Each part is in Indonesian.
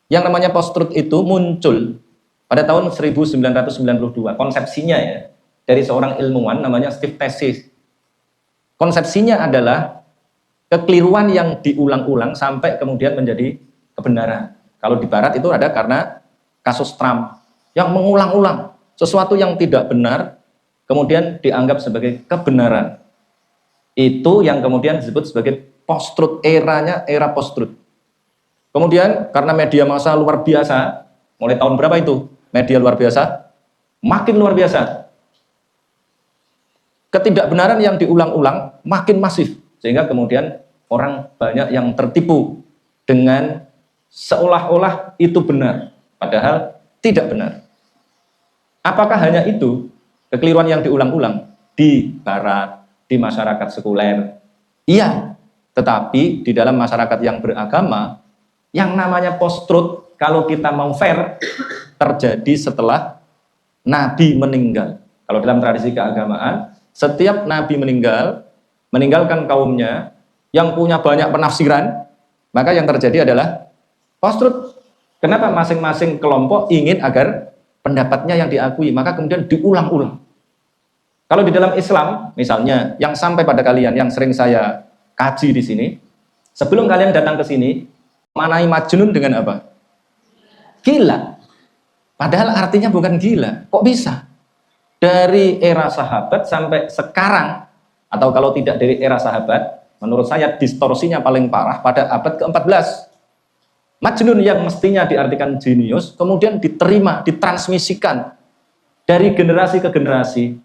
Yang namanya post-truth itu muncul pada tahun 1992. Konsepsinya ya, dari seorang ilmuwan namanya Steve Tesis. Konsepsinya adalah kekeliruan yang diulang-ulang sampai kemudian menjadi kebenaran. Kalau di barat itu ada karena kasus Trump yang mengulang-ulang sesuatu yang tidak benar kemudian dianggap sebagai kebenaran. Itu yang kemudian disebut sebagai post-truth, eranya era post-truth. Kemudian karena media massa luar biasa, mulai tahun berapa itu? Media luar biasa, makin luar biasa. Ketidakbenaran yang diulang-ulang makin masif, sehingga kemudian orang banyak yang tertipu dengan seolah-olah itu benar, padahal tidak benar. Apakah hanya itu kekeliruan yang diulang-ulang di barat, di masyarakat sekuler? Iya, tetapi di dalam masyarakat yang beragama, yang namanya post-truth, kalau kita mau fair, terjadi setelah Nabi meninggal. Kalau dalam tradisi keagamaan, setiap Nabi meninggalkan kaumnya yang punya banyak penafsiran, maka yang terjadi adalah post-truth. Kenapa? Masing-masing kelompok ingin agar pendapatnya yang diakui, maka kemudian diulang-ulang. Kalau di dalam Islam, misalnya, yang sampai pada kalian, yang sering saya kaji di sini, sebelum kalian datang ke sini, manai majnun dengan apa? Gila. Padahal artinya bukan gila. Kok bisa? Dari era sahabat sampai sekarang, atau kalau tidak dari era sahabat, menurut saya distorsinya paling parah pada abad ke-14. Majnun yang mestinya diartikan jenius, kemudian diterima, ditransmisikan dari generasi ke generasi.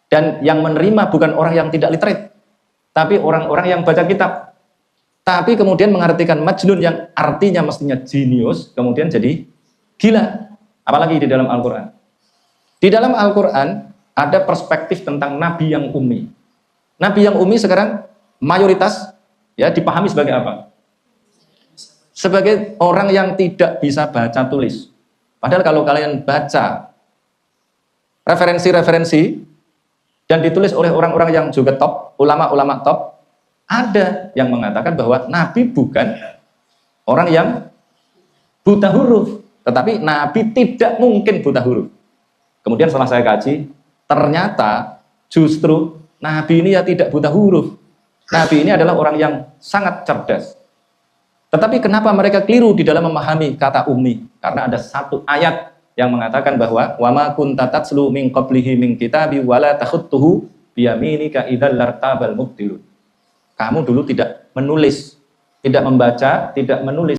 Dan yang menerima bukan orang yang tidak literate, tapi orang-orang yang baca kitab. Tapi kemudian mengartikan majnun yang artinya mestinya jenius, kemudian jadi gila. Apalagi di dalam Al-Quran. Di dalam Al-Quran ada perspektif tentang Nabi yang ummi. Nabi yang ummi sekarang mayoritas ya dipahami sebagai apa? Sebagai orang yang tidak bisa baca tulis. Padahal kalau kalian baca referensi-referensi dan ditulis oleh orang-orang yang juga top, ulama-ulama top, ada yang mengatakan bahwa Nabi bukan orang yang buta huruf, tetapi Nabi tidak mungkin buta huruf. Kemudian setelah saya kaji, ternyata justru Nabi ini ya tidak buta huruf. Nabi ini adalah orang yang sangat cerdas. Tetapi kenapa mereka keliru di dalam memahami kata ummi? Karena ada satu ayat yang mengatakan bahwa wa ma kunta tatslu min qablihi min kitabi wala takhutuhu biyaminika idzal lartabal mubtilun. Kamu dulu tidak menulis, tidak membaca, tidak menulis